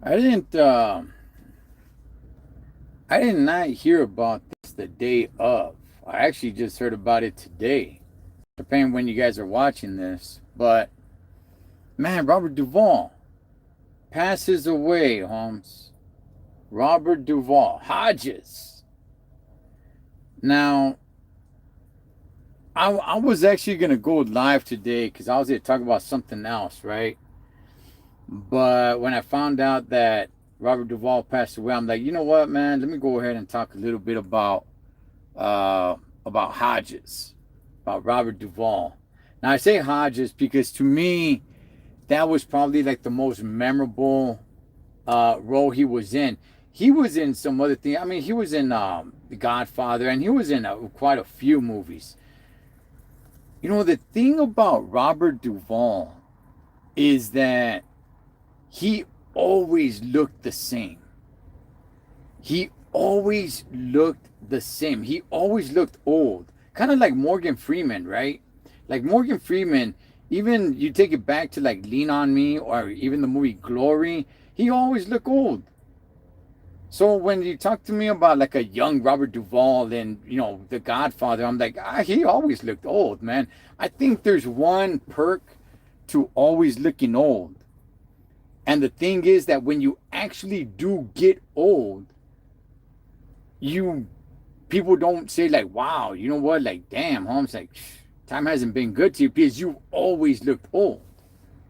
I didn't. I did not hear about this the day of. I actually just heard about it today. Depending when you guys are watching this, but man, Robert Duvall passes away, Holmes. Robert Duvall Hodges. Now, I was actually gonna go live today because I was going to talk about something else, right? But when I found out that Robert Duvall passed away, I'm like, you know what, man? Let me go ahead and talk a little bit uh, about Hodges, about Robert Duvall. Now I say Hodges because to me that was probably like the most memorable role he was in. He was in some other thing. I mean, he was in The Godfather, and he was in quite a few movies. You know, the thing about Robert Duvall is that he always looked the same. He always looked the same. He always looked old. Kind of like Morgan Freeman, right? Like Morgan Freeman, even you take it back to like Lean on Me or even the movie Glory, he always looked old. So when you talk to me about like a young Robert Duvall and The Godfather, I'm like, he always looked old, man. I think there's one perk to always looking old. And the thing is that when you actually do get old, you people don't say like, wow, you know what, like damn, Holmes, like time hasn't been good to you because you always looked old.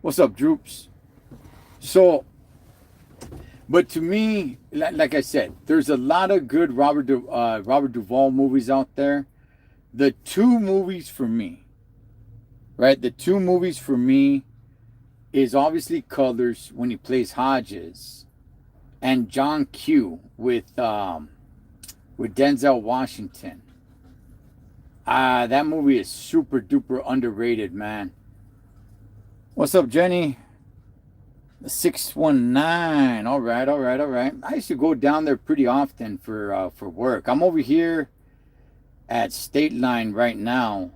What's up, Droops? So, but to me, like I said, there's a lot of good Robert Duvall movies out there. The two movies for me, right? The two movies for me is obviously Colors when he plays Hodges, and John Q with Denzel Washington. That movie is super duper underrated, man. What's up, Jenny? 619. All right, all right, all right. I used to go down there pretty often for work. I'm over here at State Line right now,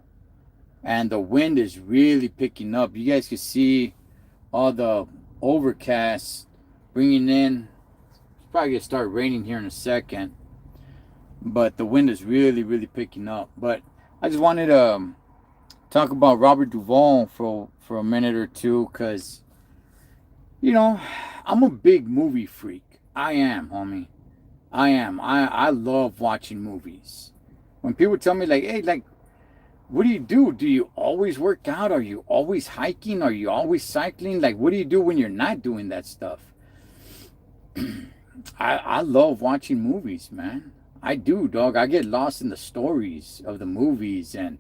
and the wind is really picking up. You guys can see all the overcast bringing in. It's probably gonna start raining here in a second, but the wind is really, really picking up. But I just wanted to talk about Robert Duvall for a minute or two, because you know I'm a big movie freak. I am, homie. I am. I love watching movies. When people tell me like, hey, like, what do you do? Do you always work out? Are you always hiking? Are you always cycling? Like, what do you do when you're not doing that stuff? I love watching movies, man. I do, dog. I get lost in the stories of the movies, and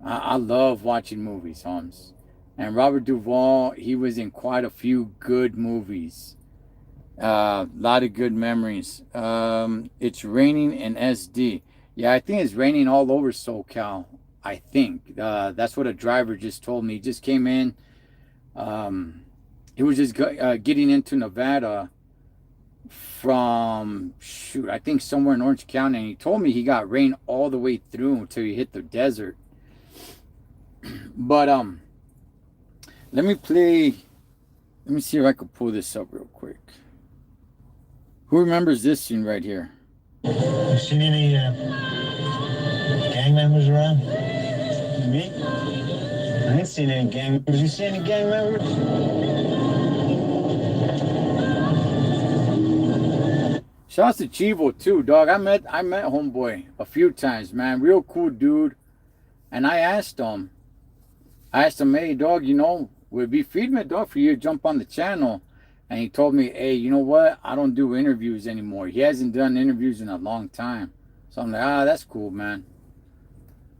I love watching movies, Holmes. And Robert Duvall, he was in quite a few good movies. A lot of good memories. It's raining in SD. Yeah, I think it's raining all over SoCal. I think that's what a driver just told me. He just came in. Um, he was just getting into Nevada from shoot, I think somewhere in Orange County, and he told me he got rain all the way through until he hit the desert. But let me play. Let me see if I can pull this up real quick. Who remembers this scene right here? You seen any gang members around? Me? I ain't seen any gang members. You see any gang members? Shouts to Chivo too, dog. I met homeboy a few times, man. Real cool dude. And I asked him, hey, dog, would it be feedback, dog, for you to jump on the channel? And he told me, hey, you know what? I don't do interviews anymore. He hasn't done interviews in a long time. So I'm like, that's cool, man.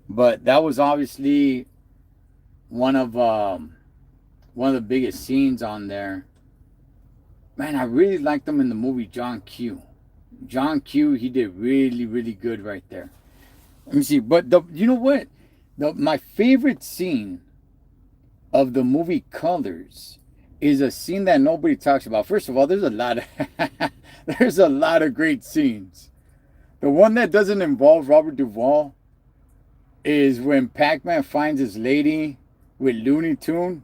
But that was obviously one of um, one of the biggest scenes on there. Man, I really liked him in the movie John Q. John Q, he did really, really good right there. Let me see. But you know what? My favorite scene of the movie Colors is a scene that nobody talks about. First of all, there's a lot of there's a lot of great scenes. The one that doesn't involve Robert Duvall is when Pac-Man finds his lady with Looney Tune,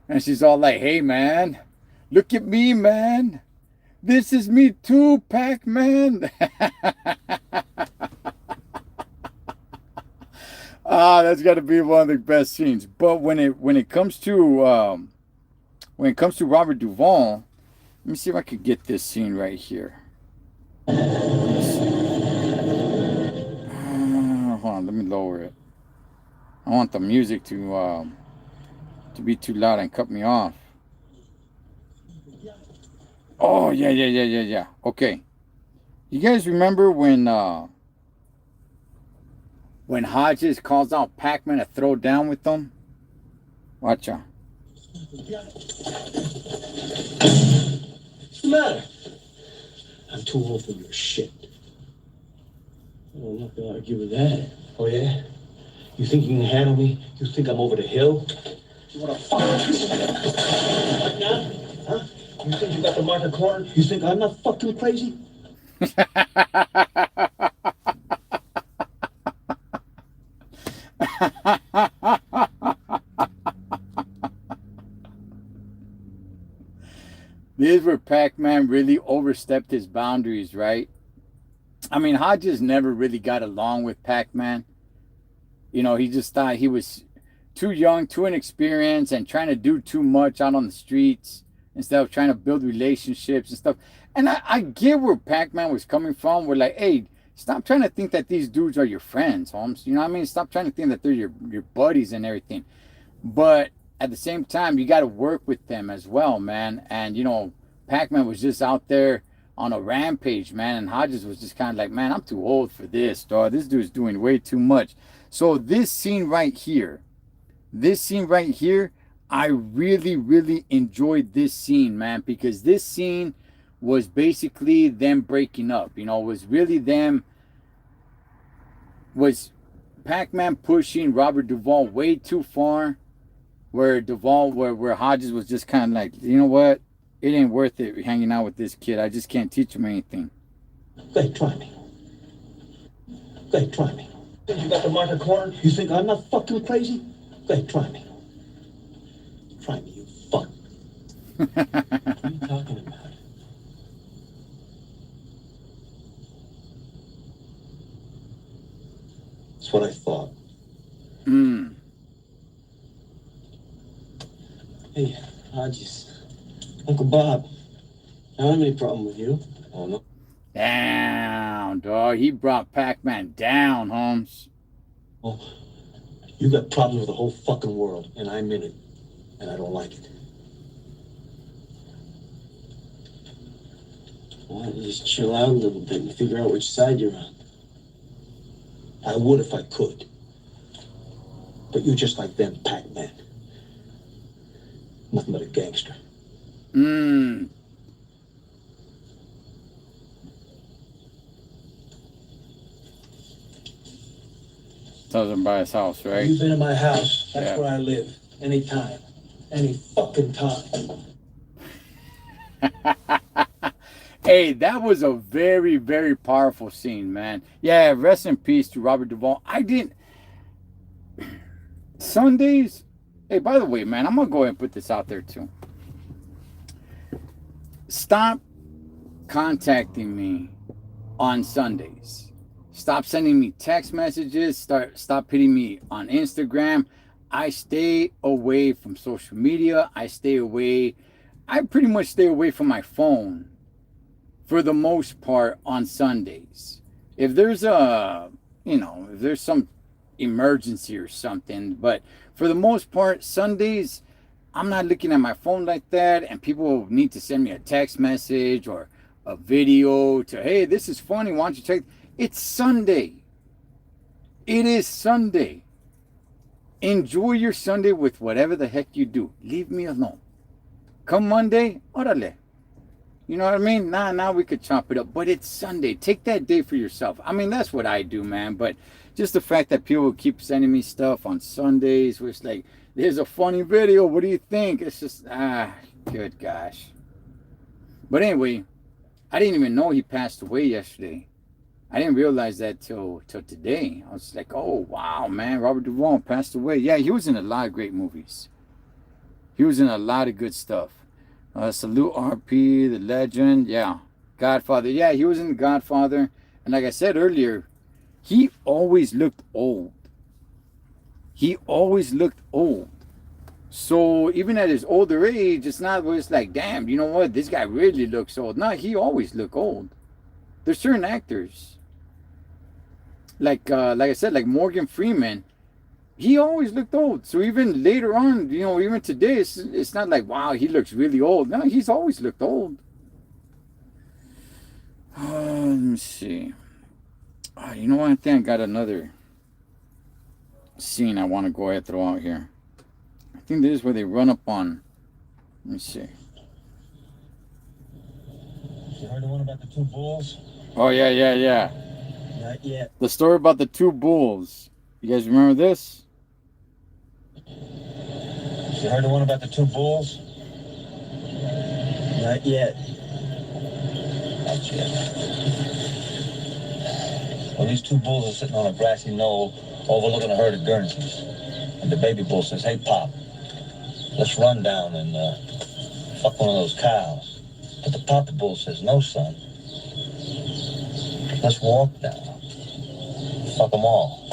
and she's all like, "Hey, man, look at me, man. This is me too, Pac-Man. That's got to be one of the best scenes. But when it comes to Robert Duvall, let me see if I could get this scene right here. Let me see. Hold on, let me lower it. I want the music to be too loud and cut me off. Oh yeah. Okay, you guys remember when Hodges calls out Pac-Man to throw down with them? Watch out. What's the matter? I'm too old for your shit. I'm not gonna argue with that. Oh, yeah? You think you can handle me? You think I'm over the hill? You wanna fuck right now? Huh? You think you got the market corner? You think I'm not fucking crazy? This is where Pac-Man really overstepped his boundaries, right? I mean, Hodges never really got along with Pac-Man. You know, he just thought he was too young, too inexperienced, and trying to do too much out on the streets instead of trying to build relationships and stuff. And I get where Pac-Man was coming from. We're like, hey, stop trying to think that these dudes are your friends, Holmes. You know what I mean? Stop trying to think that they're your buddies and everything. But at the same time, you got to work with them as well, man. And, you know, Pac-Man was just out there on a rampage, man. And Hodges was just kind of like, man, I'm too old for this, dog. This dude's doing way too much. So this scene right here, I really, really enjoyed this scene, man, because this scene was basically them breaking up. You know, it was really was Pac-Man pushing Robert Duvall way too far, where Hodges was just kind of like, you know what? It ain't worth it hanging out with this kid. I just can't teach him anything. Go ahead, try me. Go ahead, try me. Think you got the market corner? You think I'm not fucking crazy? Go ahead, try me. Try me, you fuck. What are you talking about? That's what I thought. Hey, Uncle Bob, I don't have any problem with you. Oh, no. Down, dog. He brought Pac-Man down, Holmes. Oh, you got problems with the whole fucking world, and I'm in it, and I don't like it. Why don't you just chill out a little bit and figure out which side you're on? I would if I could. But you're just like them, Pac-Man. Nothing but a gangster. Tells him by his house, right? You've been in my house. That's Yeah. where I live. Anytime. Any fucking time. Hey, that was a very, very powerful scene, man. Yeah, rest in peace to Robert Duvall. Sundays. Hey, by the way, man, I'm gonna go ahead and put this out there too. Stop contacting me on Sundays. Stop sending me text messages. Stop hitting me on Instagram. I stay away from social media. I pretty much stay away from my phone for the most part on Sundays. If there's some emergency or something, but for the most part, Sundays, I'm not looking at my phone like that, and people need to send me a text message or a video to, hey, this is funny, why don't you check? It's Sunday. It is Sunday. Enjoy your Sunday with whatever the heck you do. Leave me alone. Come Monday, orale. You know what I mean? Now we could chop it up. But it's Sunday. Take that day for yourself. I mean, that's what I do, man. But just the fact that people keep sending me stuff on Sundays, where it's like, there's a funny video. What do you think? It's just, good gosh. But anyway, I didn't even know he passed away yesterday. I didn't realize that till today. I was like, oh, wow, man. Robert Duvall passed away. Yeah, he was in a lot of great movies. He was in a lot of good stuff. Salute RP, the legend. Yeah. Godfather. Yeah, he was in The Godfather. And like I said earlier, he always looked old. He always looked old. So even at his older age, it's not where it's like, damn, you know what? This guy really looks old. No, he always looked old. There's certain actors, like I said, like Morgan Freeman, he always looked old. So even later on, even today, it's not like, wow, he looks really old. No, he's always looked old. Let me see. You know what? I think I got another scene I want to go ahead and throw out here. I think this is where they run up on. Let me see. You heard the one about the two bulls? Oh, yeah. Not yet. The story about the two bulls. You guys remember this? You heard the one about the two bulls? Not yet. Not yet. Well, these two bulls are sitting on a grassy knoll overlooking a herd of Guernseys. And the baby bull says, "Hey, Pop, let's run down and fuck one of those cows." But the papa bull says, "No, son. Let's walk down. Fuck them all."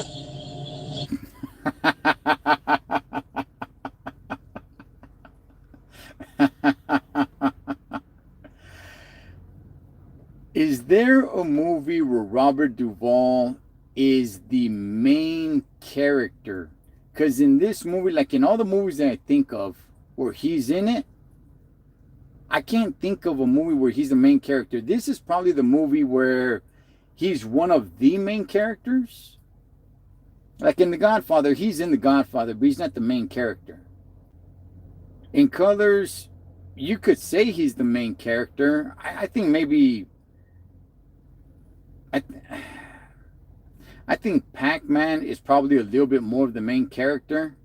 Is there a movie where Robert Duvall is the main character? Because in this movie, like in all the movies that I think of where he's in it, I can't think of a movie where he's the main character. This is probably the movie where he's one of the main characters. Like in The Godfather, he's in The Godfather, but he's not the main character. In Colors, you could say he's the main character. I think maybe. I think Pac-Man is probably a little bit more of the main character.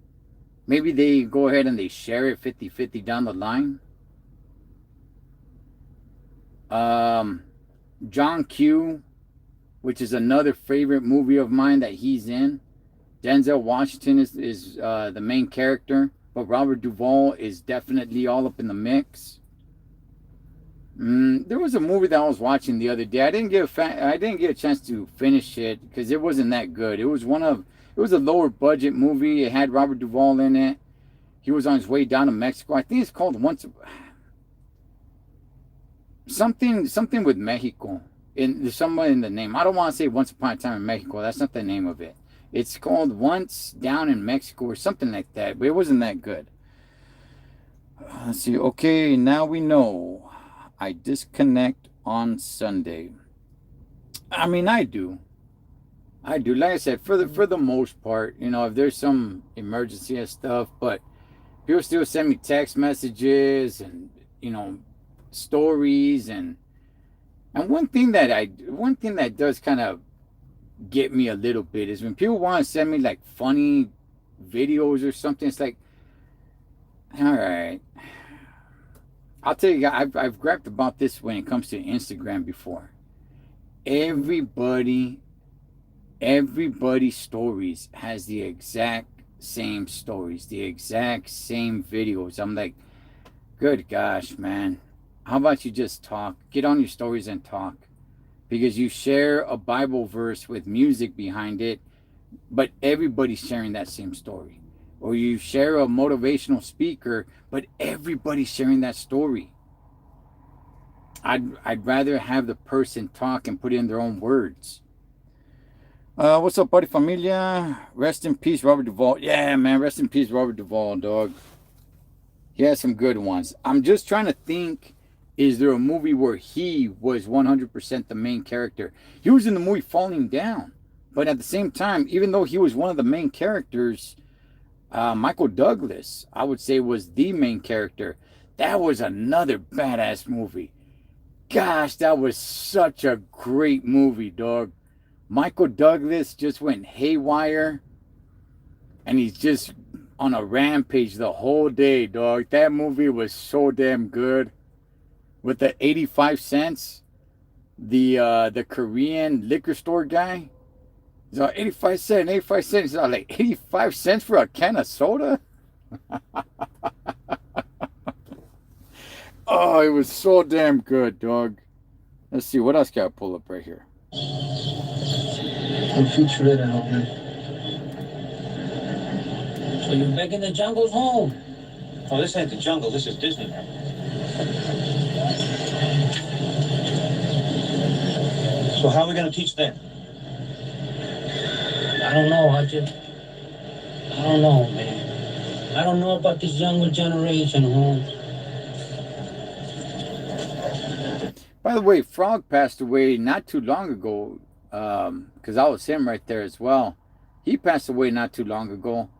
Maybe they go ahead and they share it 50-50 down the line. John Q, which is another favorite movie of mine that he's in. Denzel Washington is the main character, but Robert Duvall is definitely all up in the mix. There was a movie that I was watching the other day. I didn't get a chance to finish it because it wasn't that good. It was a lower budget movie. It had Robert Duvall in it. He was on his way down to Mexico. I think it's called something with Mexico. There's someone in the name. I don't want to say Once Upon a Time in Mexico. That's not the name of it. It's called Once Down in Mexico or something like that. But it wasn't that good. Let's see. Okay, now we know. I disconnect on Sunday. I mean, I do. Like I said, for the most part, if there's some emergency and stuff, but people still send me text messages and stories and one thing that does kind of get me a little bit is when people want to send me like funny videos or something. It's like, all right. I'll tell you, I've grabbed about this when it comes to Instagram before. Everybody's stories has the exact same stories, the exact same videos. I'm like, good gosh, man. How about you just talk? Get on your stories and talk. Because you share a Bible verse with music behind it, but everybody's sharing that same story. Or you share a motivational speaker, but everybody's sharing that story. I'd rather have the person talk and put it in their own words. What's up, buddy, familia? Rest in peace, Robert Duvall. Yeah, man, rest in peace, Robert Duvall, dog. He has some good ones. I'm just trying to think, is there a movie where he was 100% the main character? He was in the movie Falling Down. But at the same time, even though he was one of the main characters, Michael Douglas, I would say, was the main character. That was another badass movie. Gosh, that was such a great movie, dog. Michael Douglas just went haywire. And he's just on a rampage the whole day, dog. That movie was so damn good. With the 85 cents, the Korean liquor store guy. He's like, 85 cents. He's like, 85 cents for a can of soda? Oh, it was so damn good, dog. Let's see, what else can I pull up right here? I'm future it out, man. So you're making the jungles home? Oh, this ain't the jungle. This is Disneyland. So how are we gonna teach them? I don't know, Hutchins. I don't know, man. I don't know about this younger generation, home. By the way, Frog passed away not too long ago, because I was him right there as well. He passed away not too long ago.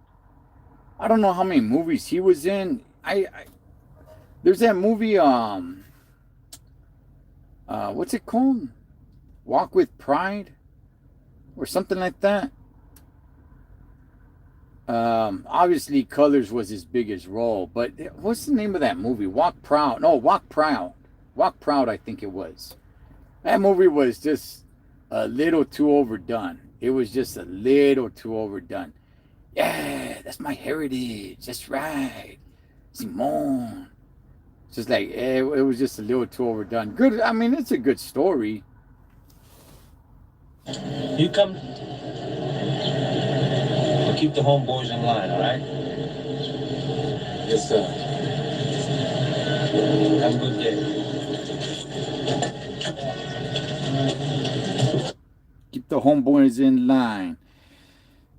I don't know how many movies he was in. There's that movie, what's it called? Walk with Pride or something like that. Obviously, Colors was his biggest role, but what's the name of that movie? Walk Proud. No, Walk Proud. Walk Proud, I think it was. That movie was just a little too overdone. It was just a little too overdone. Yeah, that's my heritage. That's right. Simone. Just like, it was just a little too overdone. Good. I mean, it's a good story. You come. We'll keep the homeboys in line, all right? Yes, sir. Have a good day. Keep the homeboys in line.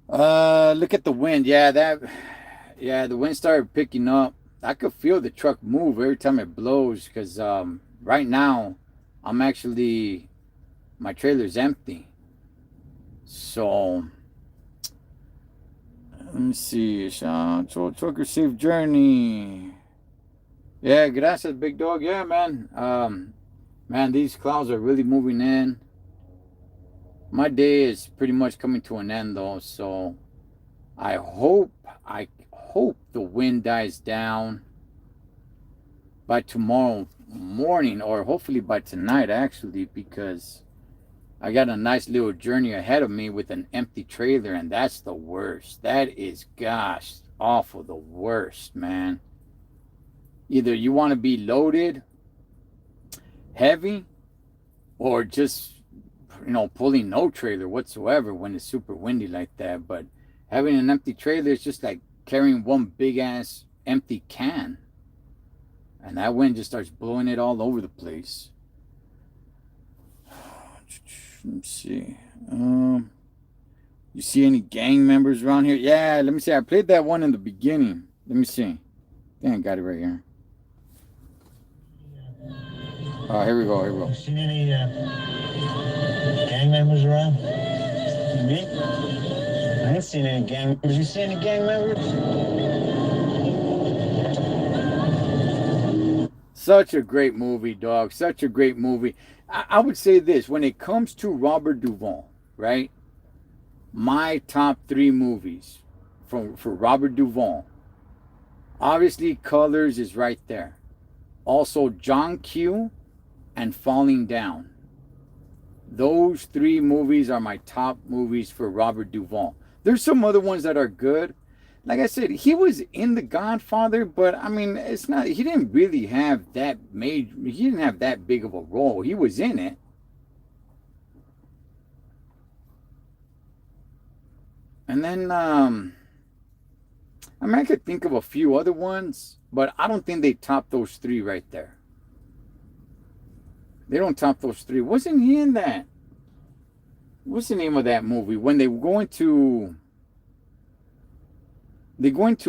Look at the wind. Yeah, the wind started picking up. I could feel the truck move every time it blows because right now I'm actually my trailer's empty. So let me see. Trucker safe journey. Yeah, gracias, big dog. Yeah, man. Man, these clouds are really moving in. My day is pretty much coming to an end though, so I hope I hope the wind dies down by tomorrow morning, or hopefully by tonight actually, because I got a nice little journey ahead of me with an empty trailer, and that's the worst. That is, gosh, awful, the worst, man. Either you want to be loaded heavy or just, pulling no trailer whatsoever when it's super windy like that. But having an empty trailer is just like carrying one big ass empty can, and that wind just starts blowing it all over the place. Let's see. You see any gang members around here? Yeah, let me see. I played that one in the beginning. Let me see. I I got it right here. Here we go. Here we go. You seen any gang members around? Me? I ain't seen any gang members. You see any gang members? Such a great movie, dog. Such a great movie. I would say this when it comes to Robert Duvall, right? My top three movies for Robert Duvall. Obviously, Colors is right there. Also, John Q and Falling Down. Those three movies are my top movies for Robert Duvall. There's some other ones that are good. Like I said, he was in The Godfather, but I mean, it's not. He didn't really have that major. He didn't have that big of a role. He was in it. And then, I mean, I could think of a few other ones, but I don't think they top those three right there. They don't top those three. Wasn't he in that? What's the name of that movie? When they go into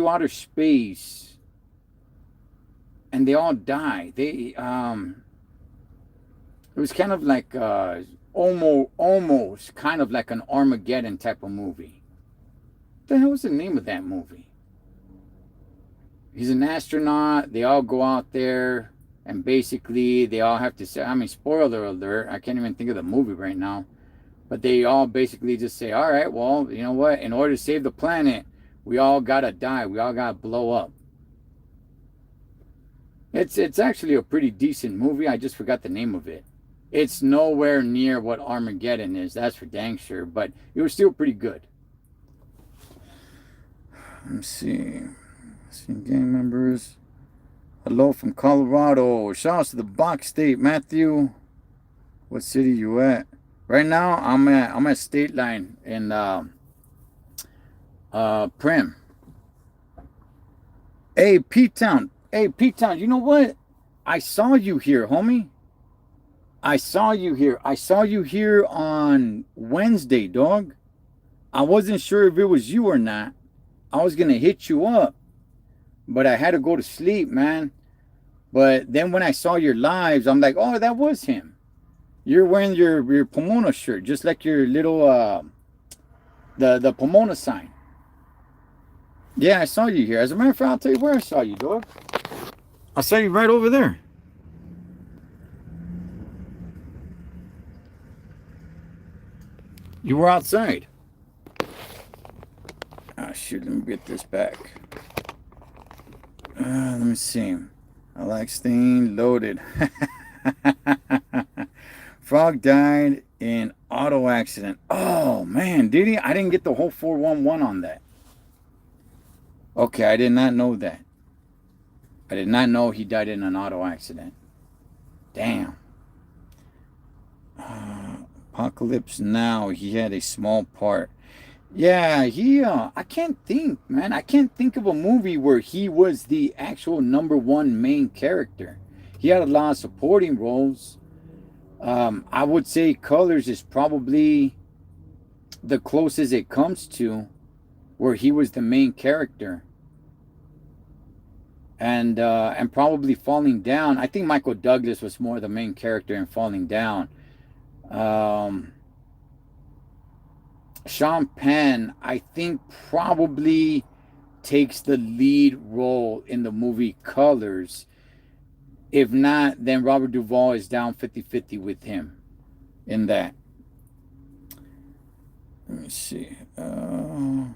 outer space and they all die. It was kind of like almost kind of like an Armageddon type of movie. What the hell was the name of that movie? He's an astronaut. They all go out there, and basically they all have to say, I mean, spoiler alert, I can't even think of the movie right now, but they all basically just say, all right, well, you know what, in order to save the planet, we all gotta die, we all gotta blow up. It's actually a pretty decent movie. I just forgot the name of it. It's nowhere near what Armageddon is, that's for dang sure, but it was still pretty good. Let's see gang members. Hello from Colorado. Shout out to the Box State, Matthew. What city you at? Right now, I'm at State Line in Prim. Hey, P Town. Hey, P Town. You know what? I saw you here, homie. I saw you here. I saw you here on Wednesday, dog. I wasn't sure if it was you or not. I was gonna hit you up, but I had to go to sleep, man. But then when I saw your lives, I'm like, oh, that was him. You're wearing your Pomona shirt, just like your little the Pomona sign. Yeah, I saw you here. As a matter of fact, I'll tell you where I saw you, dog. I saw you right over there. You were outside. Ah, shoot, let me get this back. Let me see. I like staying loaded. Frog died in auto accident. Oh, man, did he? I didn't get the whole 411 on that. Okay, I did not know that. I did not know he died in an auto accident. Damn. Apocalypse Now. He had a small part. Yeah, I can't think, man. I can't think of a movie where he was the actual number one main character. He had a lot of supporting roles. I would say Colors is probably the closest it comes to where he was the main character. And probably Falling Down. I think Michael Douglas was more the main character in Falling Down. Sean Penn, I think, probably takes the lead role in the movie Colors. If not, then Robert Duvall is down 50-50 with him in that. Let me see. Wrong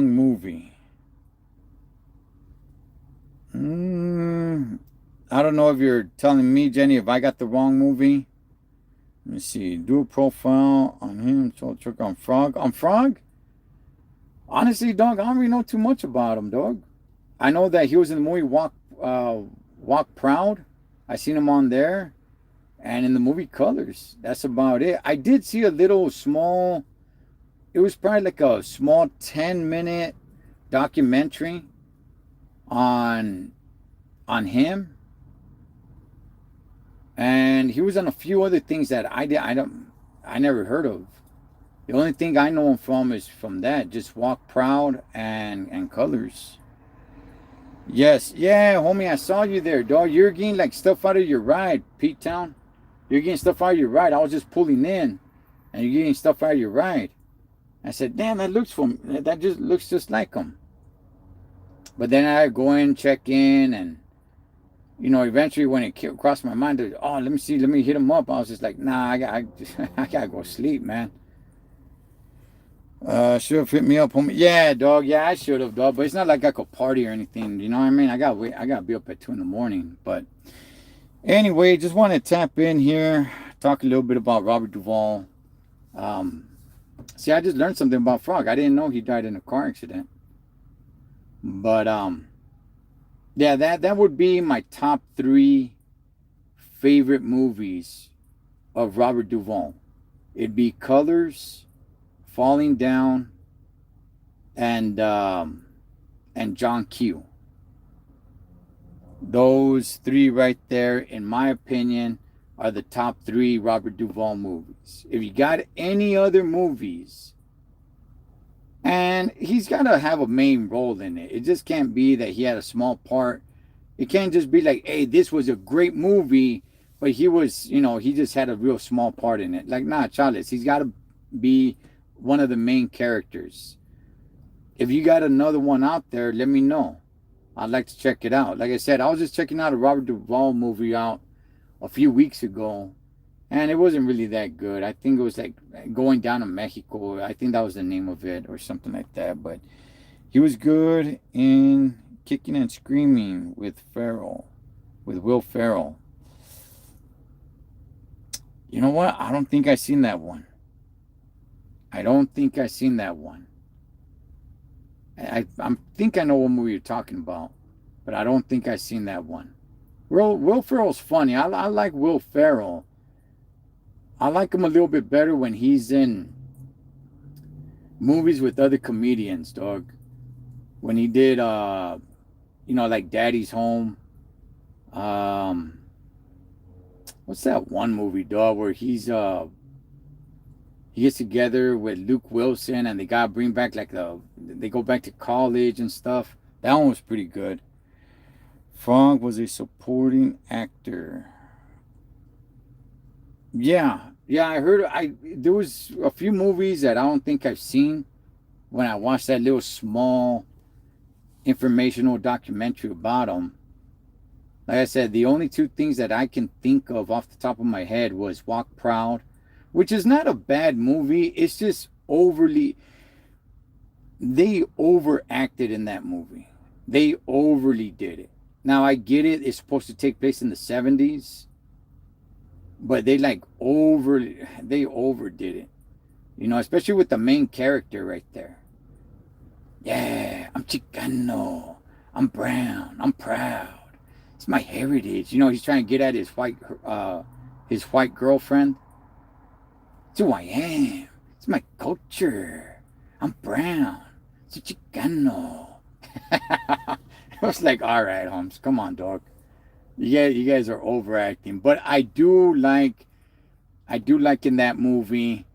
movie. I don't know if you're telling me, Jenny, if I got the wrong movie. Let me see. Do a profile on him. Thecholotrucker on Frog. On Frog? Honestly, dog, I don't really know too much about him, dog. I know that he was in the movie Walk Proud. I seen him on there. And in the movie Colors. That's about it. I did see a little small, it was probably like a small 10-minute documentary on him. And he was on a few other things that I never heard of. The only thing I know him from is from that, just Walk Proud and Colors. Yes, yeah, homie, I saw you there, dog. You're getting like stuff out of your ride, Pete Town. You're getting stuff out of your ride. I was just pulling in, and you're getting stuff out of your ride. I said, damn, that just looks just like him. But then I go in, check in, and eventually when it crossed my mind, let me hit him up. I was just like, nah, I gotta go sleep, man. Should have hit me up, homie. Yeah, dog. Yeah, I should have, dog. But it's not like I could party or anything. You know what I mean? I gotta be up at 2 a.m. But anyway, just want to tap in here, talk a little bit about Robert Duvall. See, I just learned something about Frog. I didn't know he died in a car accident. But yeah, that would be my top 3 favorite movies of Robert Duvall. It'd be Colors, Falling Down, and John Q. Those 3 right there, in my opinion, are the top 3 Robert Duvall movies. If you got any other movies, and he's got to have a main role in it. It just can't be that he had a small part. It can't just be like, hey, this was a great movie, but he was, he just had a real small part in it. Like, nah, Charles, he's got to be one of the main characters. If you got another one out there, let me know. I'd like to check it out. Like I said, I was just checking out a Robert Duvall movie out a few weeks ago, and it wasn't really that good. I think it was like Going Down to Mexico. I think that was the name of it or something like that. But he was good in Kicking and Screaming with Will Ferrell. You know what? I don't think I seen that one. I think I know what movie you're talking about. but I don't think I've seen that one. Will Ferrell's funny. I like Will Ferrell. I like him a little bit better when he's in movies with other comedians, dog. When he did, like Daddy's Home. Um, what's that one movie, dog, where he gets together with Luke Wilson and they gotta bring back they go back to college and stuff. That one was pretty good. Frog was a supporting actor. Yeah, I heard. I There was a few movies that I don't think I've seen when I watched that little small informational documentary about him. Like I said, the only two things that I can think of off the top of my head was Walk Proud, which is not a bad movie. It's just they overacted in that movie. They overly did it. Now I get it. It's supposed to take place in the 70s, but they overdid it. Especially with the main character right there. Yeah, I'm Chicano. I'm brown. I'm proud. It's my heritage. He's trying to get at his white girlfriend. It's who I am. It's my culture. I'm brown. It's Chicano. I was like, all right, Holmes, come on, dog. You guys are overacting. But I do like in that movie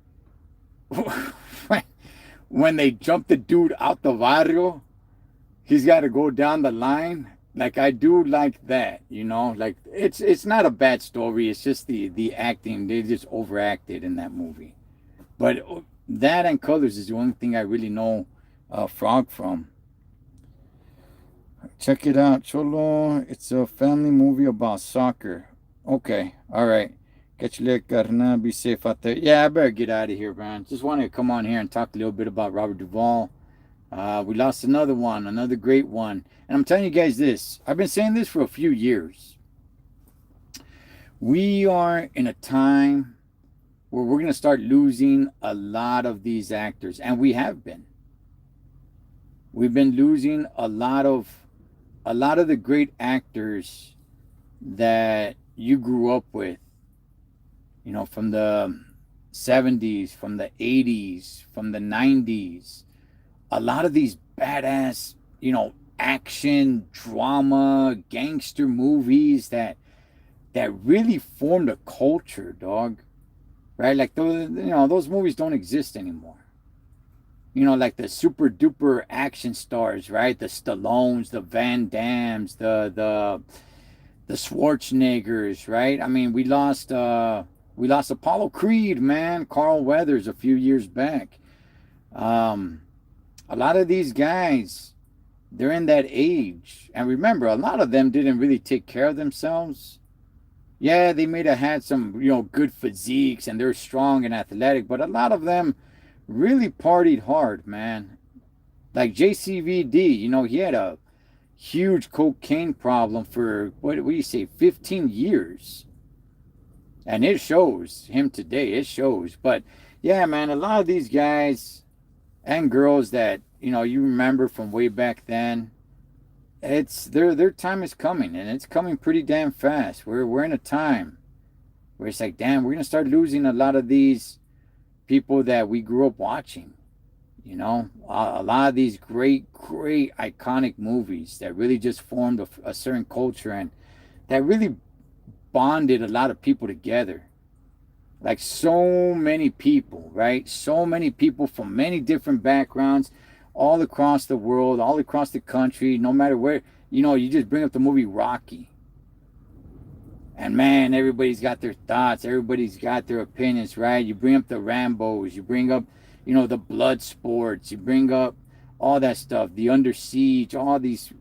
when they jump the dude out the barrio. He's got to go down the line. Like I do like that, Like it's not a bad story. It's just the acting. They just overacted in that movie. But that and Colors is the only thing I really know Frog from. Check it out, Cholo. It's a family movie about soccer. Okay, all right. Catch you later, carnal. Be safe out there. Yeah, I better get out of here, man. Just wanted to come on here and talk a little bit about Robert Duvall. We lost another one, another great one. And I'm telling you guys this. I've been saying this for a few years. We are in a time where we're going to start losing a lot of these actors. And we have been. We've been losing a lot of the great actors that you grew up with. From the 70s, from the 80s, from the 90s. A lot of these badass, action, drama, gangster movies that really formed a culture, dog. Right? Like those movies don't exist anymore. Like the super duper action stars, right? The Stallones, the Van Dams, the Schwarzeneggers, right? I mean, we lost Apollo Creed, man, Carl Weathers a few years back. A lot of these guys, they're in that age. And remember, a lot of them didn't really take care of themselves. Yeah, they may have had some, good physiques and they're strong and athletic, but a lot of them really partied hard, man. Like JCVD, he had a huge cocaine problem for, what do you say, 15 years. And it shows him today. It shows. But yeah, man, a lot of these guys and girls that, you remember from way back then, it's their time is coming, and it's coming pretty damn fast. We're in a time where it's like, damn, we're gonna start losing a lot of these people that we grew up watching. A lot of these great, great iconic movies that really just formed a certain culture and that really bonded a lot of people together. Like so many people, right? So many people from many different backgrounds, all across the world, all across the country, no matter where. You just bring up the movie Rocky. And man, everybody's got their thoughts. Everybody's got their opinions, right? You bring up the Rambos. You bring up, the blood sports. You bring up all that stuff. The Under Siege. All these,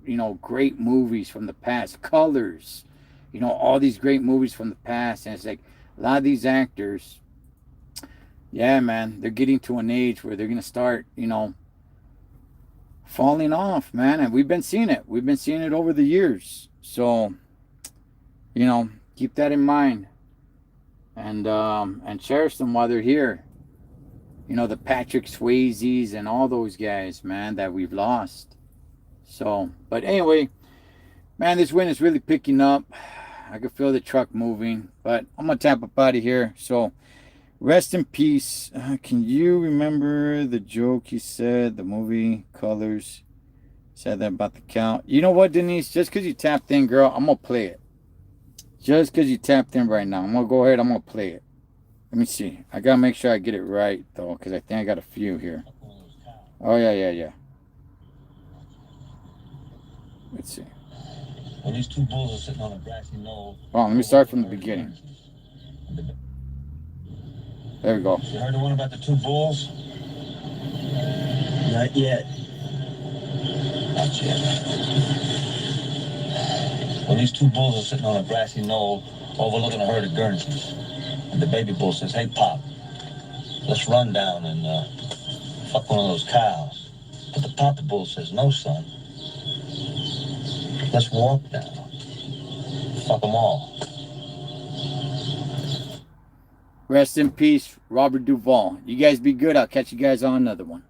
great movies from the past. Colors. All these great movies from the past. And it's like a lot of these actors, yeah, man, they're getting to an age where they're going to start, falling off, man. And we've been seeing it. We've been seeing it over the years. So, keep that in mind, and cherish them while they're here. The Patrick Swayzes and all those guys, man, that we've lost. So, but anyway, Man, this wind is really picking up. I can feel the truck moving, but I'm gonna tap up out of here. So rest in peace. Can you remember the joke you said? The movie Colors said that about the count. You know what, Denise? Just because you tapped in, girl, I'm gonna play it. Just because you tapped in right now, I'm gonna go ahead. I'm gonna play it. Let me see. I gotta make sure I get it right though, because I think I got a few here. Oh yeah. Let's see. Well, these two bulls are sitting on a grassy knoll. Oh, let me start from the beginning. There we go. You heard the one about the two bulls? Not yet. Not yet. Well, these two bulls are sitting on a grassy knoll overlooking a herd of Guernseys. And the baby bull says, "Hey, Pop, let's run down and fuck one of those cows." But the papa bull says, "No, son. Let's walk down. Fuck them all." Rest in peace, Robert Duvall. You guys be good. I'll catch you guys on another one.